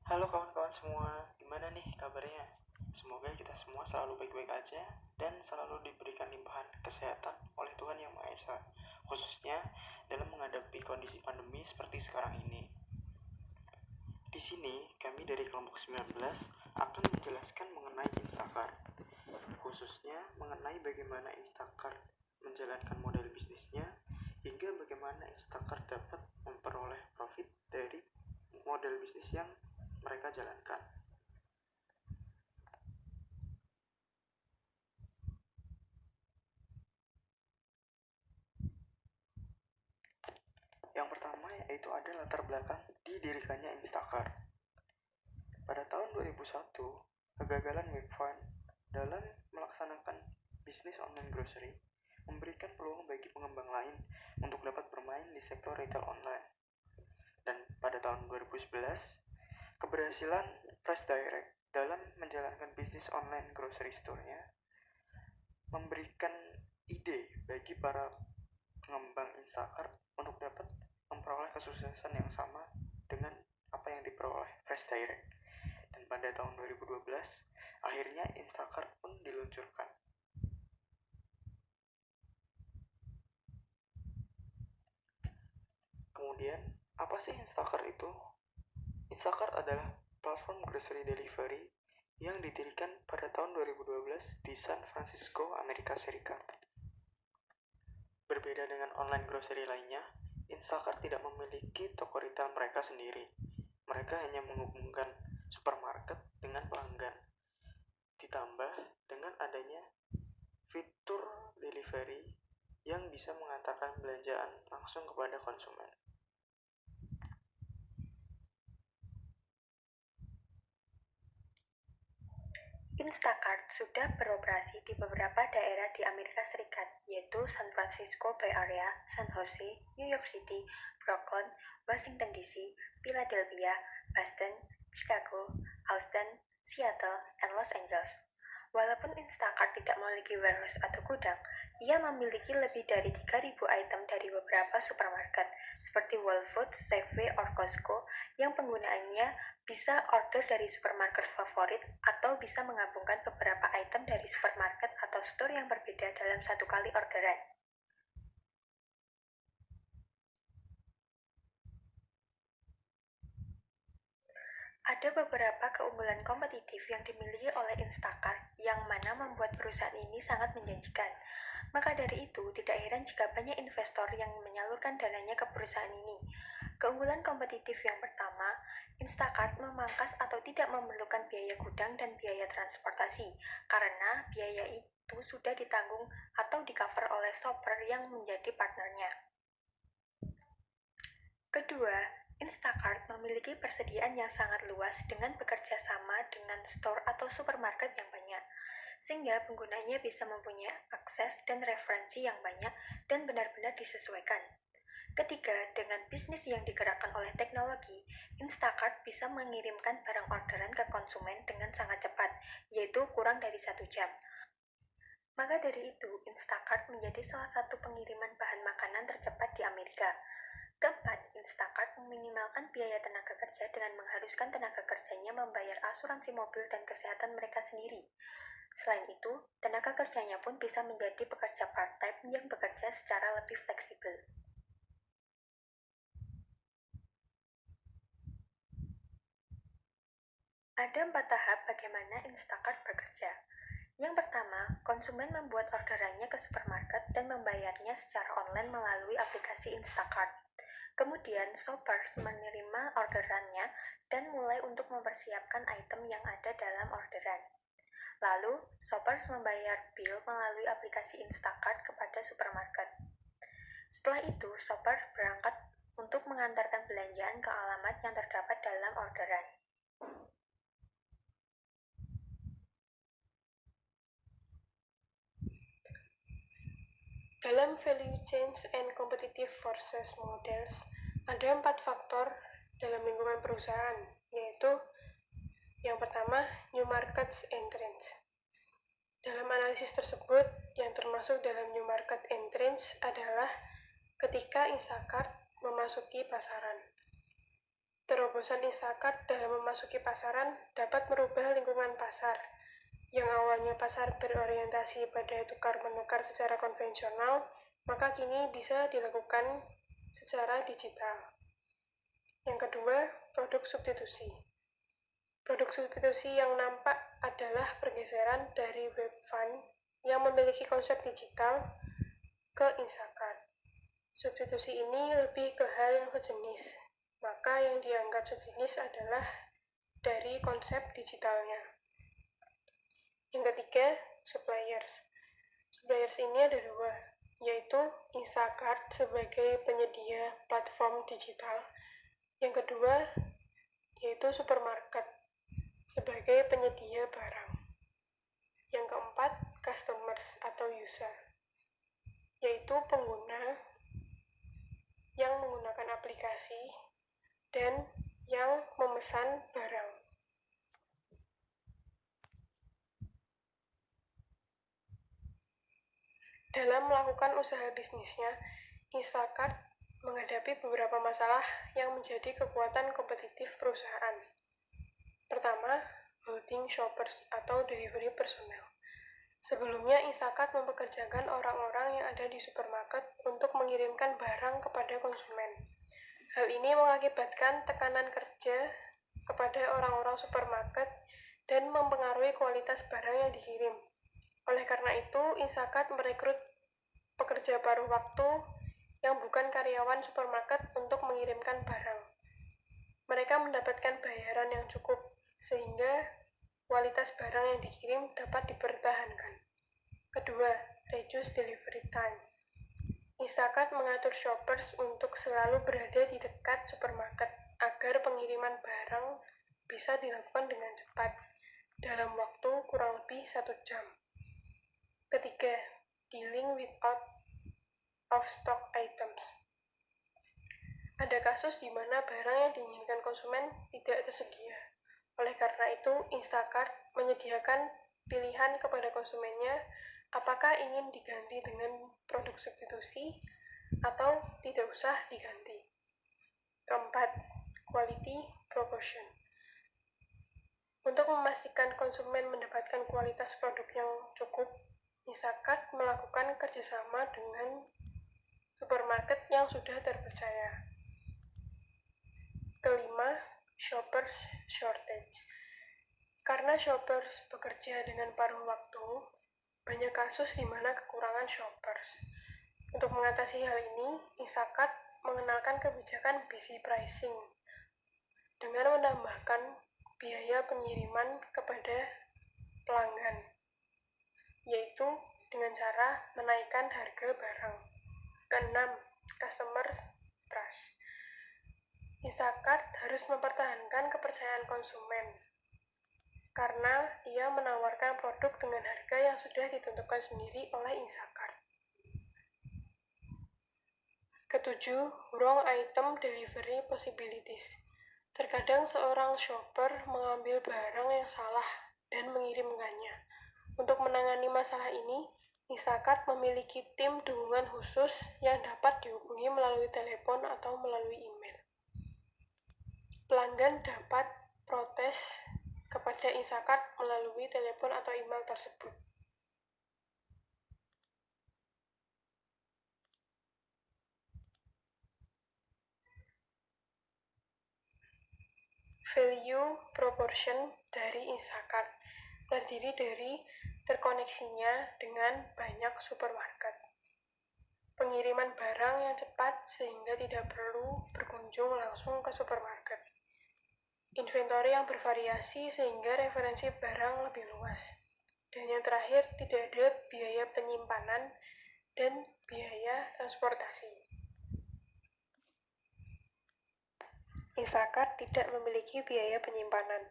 Halo kawan-kawan semua, gimana nih kabarnya? Semoga kita semua selalu baik-baik aja dan selalu diberikan limpahan kesehatan oleh Tuhan Yang Maha Esa, khususnya dalam menghadapi kondisi pandemi seperti sekarang ini. Di sini, kami dari kelompok 19 akan menjelaskan mengenai Instacart, khususnya mengenai bagaimana Instacart menjalankan model bisnisnya hingga bagaimana Instacart dapat memperoleh profit dari model bisnis yang mereka jalankan. Yang pertama yaitu ada latar belakang didirikannya Instacart. Pada tahun 2001, kegagalan Webvan dalam melaksanakan bisnis online grocery memberikan peluang bagi pengembang lain untuk dapat bermain di sektor retail online. Dan pada tahun 2011, keberhasilan Fresh Direct dalam menjalankan bisnis online grocery store-nya memberikan ide bagi para pengembang Instacart untuk dapat memperoleh kesuksesan yang sama dengan apa yang diperoleh Fresh Direct. Dan pada tahun 2012, akhirnya Instacart pun diluncurkan. Kemudian, apa sih Instacart itu? Instacart adalah platform grocery delivery yang didirikan pada tahun 2012 di San Francisco, Amerika Serikat. Berbeda dengan online grocery lainnya, Instacart tidak memiliki toko retail mereka sendiri. Mereka hanya menghubungkan supermarket dengan pelanggan. Ditambah dengan adanya fitur delivery yang bisa mengantarkan belanjaan langsung kepada konsumen. Instacart sudah beroperasi di beberapa daerah di Amerika Serikat, yaitu San Francisco Bay Area, San Jose, New York City, Brooklyn, Washington DC, Philadelphia, Boston, Chicago, Austin, Seattle, dan Los Angeles. Walaupun Instacart tidak memiliki warehouse atau gudang, ia memiliki lebih dari 3.000 item dari beberapa supermarket, seperti Whole Foods, Safeway, or Costco, yang penggunaannya bisa order dari supermarket favorit atau bisa menggabungkan beberapa item dari supermarket atau store yang berbeda dalam satu kali orderan. Ada beberapa keunggulan kompetitif yang dimiliki oleh Instacart yang mana membuat perusahaan ini sangat menjanjikan. Maka dari itu, tidak heran jika banyak investor yang menyalurkan dananya ke perusahaan ini. Keunggulan kompetitif yang pertama, Instacart memangkas atau tidak memerlukan biaya gudang dan biaya transportasi, karena biaya itu sudah ditanggung atau di-cover oleh shopper yang menjadi partnernya. Kedua, Instacart memiliki persediaan yang sangat luas dengan bekerja sama dengan store atau supermarket yang banyak, sehingga penggunanya bisa mempunyai akses dan referensi yang banyak dan benar-benar disesuaikan. Ketiga, dengan bisnis yang digerakkan oleh teknologi, Instacart bisa mengirimkan barang orderan ke konsumen dengan sangat cepat, yaitu kurang dari 1 jam. Maka dari itu, Instacart menjadi salah satu pengiriman bahan makanan tercepat di Amerika. Keempat, Instacart meminimalkan biaya tenaga kerja dengan mengharuskan tenaga kerjanya membayar asuransi mobil dan kesehatan mereka sendiri. Selain itu, tenaga kerjanya pun bisa menjadi pekerja part-time yang bekerja secara lebih fleksibel. Ada 4 tahap bagaimana Instacart bekerja. Yang pertama, konsumen membuat orderannya ke supermarket dan membayarnya secara online melalui aplikasi Instacart. Kemudian, shoppers menerima orderannya dan mulai untuk mempersiapkan item yang ada dalam orderan. Lalu, shoppers membayar bill melalui aplikasi Instacart kepada supermarket. Setelah itu, shoppers berangkat untuk mengantarkan belanjaan ke alamat yang terdapat dalam orderan. Dalam value chains and competitive forces models, ada 4 faktor dalam lingkungan perusahaan, yaitu yang pertama, new markets entrance. Dalam analisis tersebut, yang termasuk dalam new market entrance adalah ketika Instacart memasuki pasaran. Terobosan Instacart dalam memasuki pasaran dapat merubah lingkungan pasar. Yang awalnya pasar berorientasi pada tukar-menukar secara konvensional, maka kini bisa dilakukan secara digital. Yang kedua, produk substitusi. Produk substitusi yang nampak adalah pergeseran dari Webvan yang memiliki konsep digital ke Instacart. Substitusi ini lebih ke hal yang sejenis, maka yang dianggap sejenis adalah dari konsep digitalnya. Yang ketiga, suppliers. Suppliers ini ada dua, yaitu Instacart sebagai penyedia platform digital. Yang kedua, yaitu supermarket sebagai penyedia barang. Yang keempat, customers atau user, yaitu pengguna yang menggunakan aplikasi dan yang memesan barang. Dalam melakukan usaha bisnisnya, Instacart menghadapi beberapa masalah yang menjadi kekuatan kompetitif perusahaan. Pertama, holding shoppers atau delivery personnel. Sebelumnya, Instacart mempekerjakan orang-orang yang ada di supermarket untuk mengirimkan barang kepada konsumen. Hal ini mengakibatkan tekanan kerja kepada orang-orang supermarket dan mempengaruhi kualitas barang yang dikirim. Oleh karena itu, Instacart merekrut pekerja paruh waktu yang bukan karyawan supermarket untuk mengirimkan barang. Mereka mendapatkan bayaran yang cukup, sehingga kualitas barang yang dikirim dapat dipertahankan. Kedua, reduce delivery time. Instacart mengatur shoppers untuk selalu berada di dekat supermarket agar pengiriman barang bisa dilakukan dengan cepat dalam waktu kurang lebih 1 jam. Ketiga, dealing with out of stock items. Ada kasus di mana barang yang diinginkan konsumen tidak tersedia. Oleh karena itu, Instacart menyediakan pilihan kepada konsumennya apakah ingin diganti dengan produk substitusi atau tidak usah diganti. Keempat, quality proportion. Untuk memastikan konsumen mendapatkan kualitas produk yang cukup, Instacart melakukan kerjasama dengan supermarket yang sudah terpercaya. Kelima, shoppers shortage. Karena shoppers bekerja dengan paruh waktu, banyak kasus di mana kekurangan shoppers. Untuk mengatasi hal ini, Instacart mengenalkan kebijakan busy pricing dengan menambahkan biaya pengiriman kepada pelanggan, yaitu dengan cara menaikkan harga barang. Keenam, customer trust. Instacart harus mempertahankan kepercayaan konsumen karena ia menawarkan produk dengan harga yang sudah ditentukan sendiri oleh Instacart. Ketujuh, wrong item delivery possibilities. Terkadang seorang shopper mengambil barang yang salah dan mengirimkannya. Untuk menangani masalah ini, Instacart memiliki tim dukungan khusus yang dapat dihubungi melalui telepon atau melalui email. Pelanggan dapat protes kepada Instacart melalui telepon atau email tersebut. Value proportion dari Instacart terdiri dari terkoneksinya dengan banyak supermarket, pengiriman barang yang cepat sehingga tidak perlu berkunjung langsung ke supermarket, inventory yang bervariasi sehingga referensi barang lebih luas, dan yang terakhir tidak ada biaya penyimpanan dan biaya transportasi. Instacart tidak memiliki biaya penyimpanan.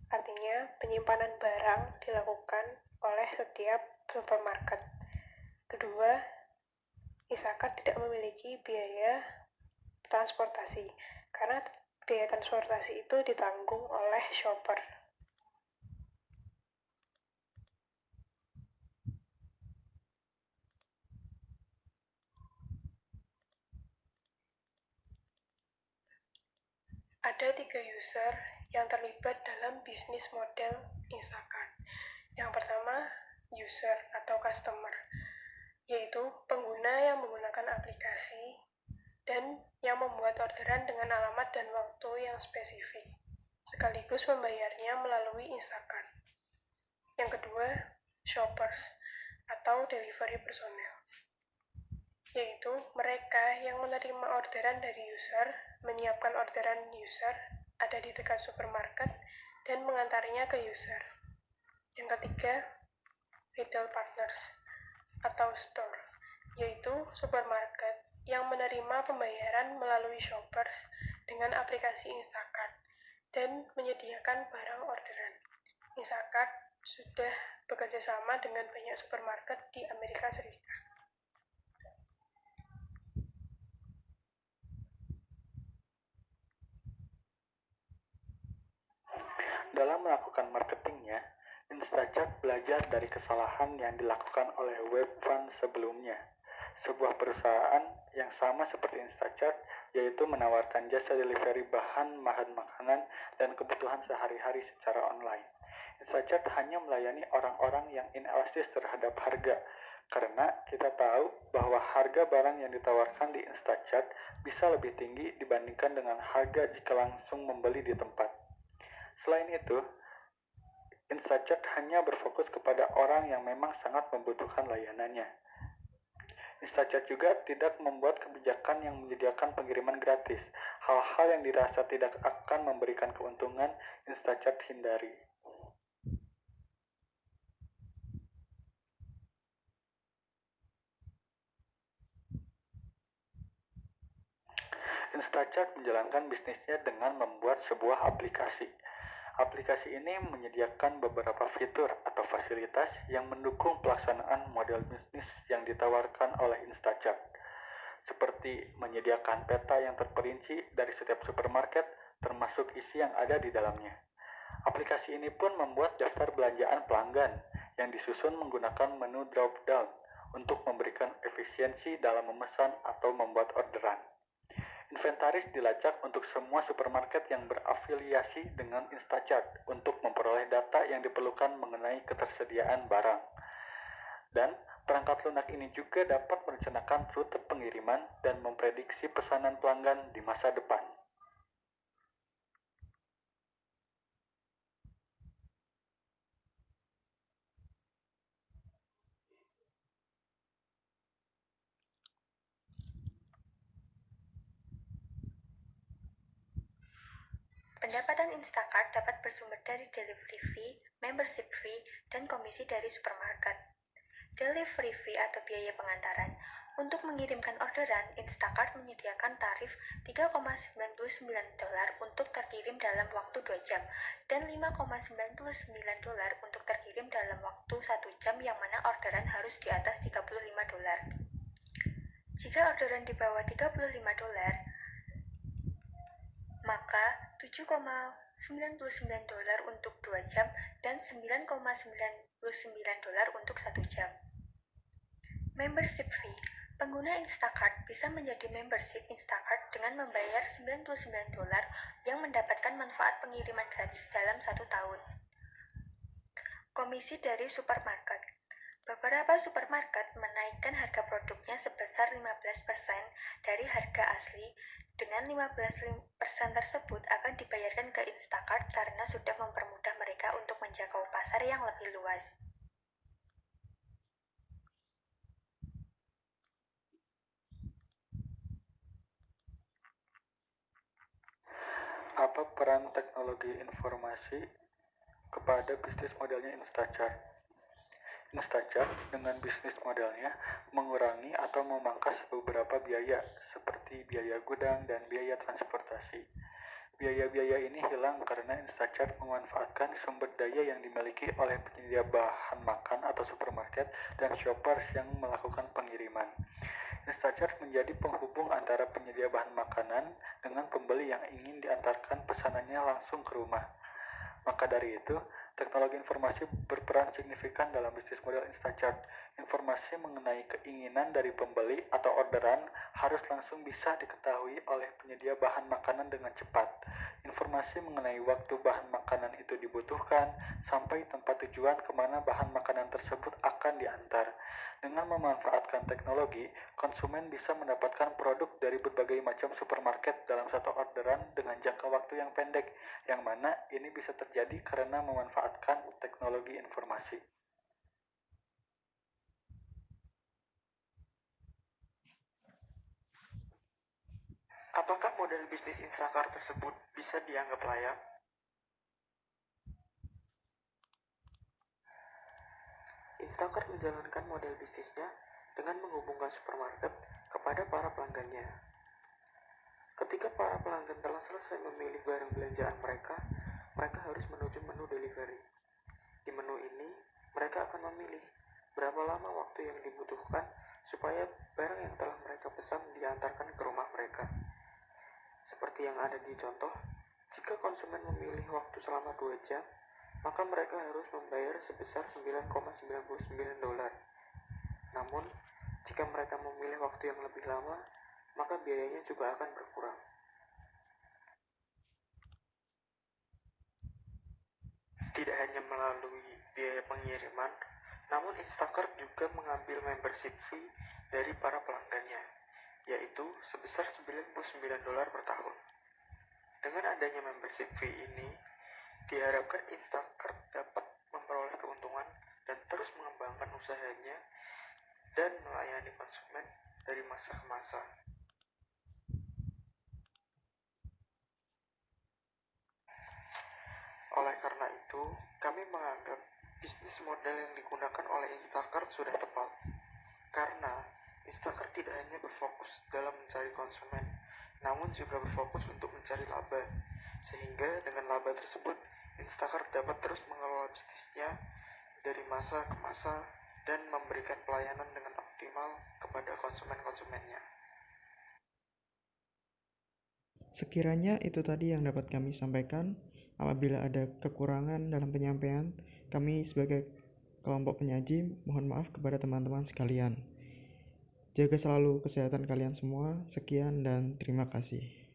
Artinya, penyimpanan barang dilakukan oleh setiap supermarket. Kedua, Instacart tidak memiliki biaya transportasi, karena biaya transportasi itu ditanggung oleh shopper. Ada 3 user yang terlibat dalam bisnis model Instacart. Yang pertama, user atau customer, yaitu pengguna yang menggunakan aplikasi dan yang membuat orderan dengan alamat dan waktu yang spesifik, sekaligus membayarnya melalui Instacart. Yang kedua, shoppers atau delivery personnel, yaitu mereka yang menerima orderan dari user, menyiapkan orderan user, ada di dekat supermarket, dan mengantarnya ke user. Yang ketiga, retail partners atau store, yaitu supermarket yang menerima pembayaran melalui shoppers dengan aplikasi Instacart dan menyediakan barang orderan. Instacart sudah bekerja sama dengan banyak supermarket di Amerika Serikat. Dalam melakukan marketingnya, Instacart belajar dari kesalahan yang dilakukan oleh Webvan sebelumnya. Sebuah perusahaan yang sama seperti Instacart, yaitu menawarkan jasa delivery bahan makanan dan kebutuhan sehari-hari secara online. Instacart hanya melayani orang-orang yang inelastis terhadap harga, karena kita tahu bahwa harga barang yang ditawarkan di Instacart bisa lebih tinggi dibandingkan dengan harga jika langsung membeli di tempat. Selain itu, Instacart hanya berfokus kepada orang yang memang sangat membutuhkan layanannya. Instacart juga tidak membuat kebijakan yang menyediakan pengiriman gratis. Hal-hal yang dirasa tidak akan memberikan keuntungan, Instacart hindari. Instacart menjalankan bisnisnya dengan membuat sebuah aplikasi. Aplikasi ini menyediakan beberapa fitur atau fasilitas yang mendukung pelaksanaan model bisnis yang ditawarkan oleh Instacart, seperti menyediakan peta yang terperinci dari setiap supermarket, termasuk isi yang ada di dalamnya. Aplikasi ini pun membuat daftar belanjaan pelanggan yang disusun menggunakan menu drop-down untuk memberikan efisiensi dalam memesan atau membuat orderan. Inventaris dilacak untuk semua supermarket yang berafiliasi dengan Instacart untuk memperoleh data yang diperlukan mengenai ketersediaan barang. Dan perangkat lunak ini juga dapat merencanakan rute pengiriman dan memprediksi pesanan pelanggan di masa depan. Pendapatan Instacart dapat bersumber dari delivery fee, membership fee, dan komisi dari supermarket. Delivery fee atau biaya pengantaran. Untuk mengirimkan orderan, Instacart menyediakan tarif $3,99 untuk terkirim dalam waktu 2 jam dan $5,99 untuk terkirim dalam waktu 1 jam yang mana orderan harus di atas $35. Jika orderan di bawah $35, maka $7,99 untuk 2 jam dan $9,99 untuk 1 jam. Membership fee. Pengguna Instacart bisa menjadi membership Instacart dengan membayar $99 yang mendapatkan manfaat pengiriman gratis dalam 1 tahun. Komisi dari supermarket. Beberapa supermarket menaikkan harga produknya sebesar 15% dari harga asli. Dengan 15% tersebut akan dibayarkan ke Instacart karena sudah mempermudah mereka untuk menjangkau pasar yang lebih luas. Apa peran teknologi informasi kepada bisnis modelnya Instacart? Instacart dengan bisnis modelnya mengurangi atau memangkas beberapa biaya seperti biaya gudang dan biaya transportasi. Biaya-biaya ini hilang karena Instacart memanfaatkan sumber daya yang dimiliki oleh penyedia bahan makan atau supermarket dan shoppers yang melakukan pengiriman. Instacart menjadi penghubung antara penyedia bahan makanan dengan pembeli yang ingin diantarkan pesanannya langsung ke rumah. Maka dari itu, teknologi informasi berperan signifikan dalam bisnis model Instacart. Informasi mengenai keinginan dari pembeli atau orderan harus langsung bisa diketahui oleh penyedia bahan makanan dengan cepat. Informasi mengenai waktu bahan makanan itu dibutuhkan sampai tempat tujuan kemana bahan makanan tersebut akan diantar. Dengan memanfaatkan teknologi, konsumen bisa mendapatkan produk dari berbagai macam supermarket dalam satu orderan dengan jangka waktu yang pendek, yang mana ini bisa terjadi karena memanfaatkan teknologi informasi. Apakah model bisnis Instacart tersebut bisa dianggap layak? Instacart menjalankan model bisnisnya dengan menghubungkan supermarket kepada para pelanggannya. Ketika para pelanggan telah selesai memilih barang belanjaan mereka harus menuju menu delivery. Di menu ini, mereka akan memilih berapa lama waktu yang dibutuhkan supaya barang yang telah mereka pesan diantarkan ke rumah mereka. Seperti yang ada di contoh, jika konsumen memilih waktu selama 2 jam, maka mereka harus membayar sebesar $9,99. Namun, jika mereka memilih waktu yang lebih lama, maka biayanya juga akan berkurang. Tidak hanya melalui biaya pengiriman, namun Instacart juga mengambil membership fee dari para pelanggannya, yaitu sebesar $99 per tahun. Dengan adanya membership fee ini, diharapkan Instacart dapat memperoleh keuntungan dan terus mengembangkan usahanya dan melayani konsumen dari masa ke masa. Oleh karena itu, kami menganggap bisnis model yang digunakan oleh Instacart sudah tepat. Karena Instacart tidak hanya berfokus dalam mencari konsumen, namun juga berfokus untuk mencari laba. Sehingga dengan laba tersebut, Instacart dapat terus mengelola bisnisnya dari masa ke masa dan memberikan pelayanan dengan optimal kepada konsumen-konsumennya. Sekiranya itu tadi yang dapat kami sampaikan. Apabila ada kekurangan dalam penyampaian, kami sebagai kelompok penyaji mohon maaf kepada teman-teman sekalian. Jaga selalu kesehatan kalian semua. Sekian dan terima kasih.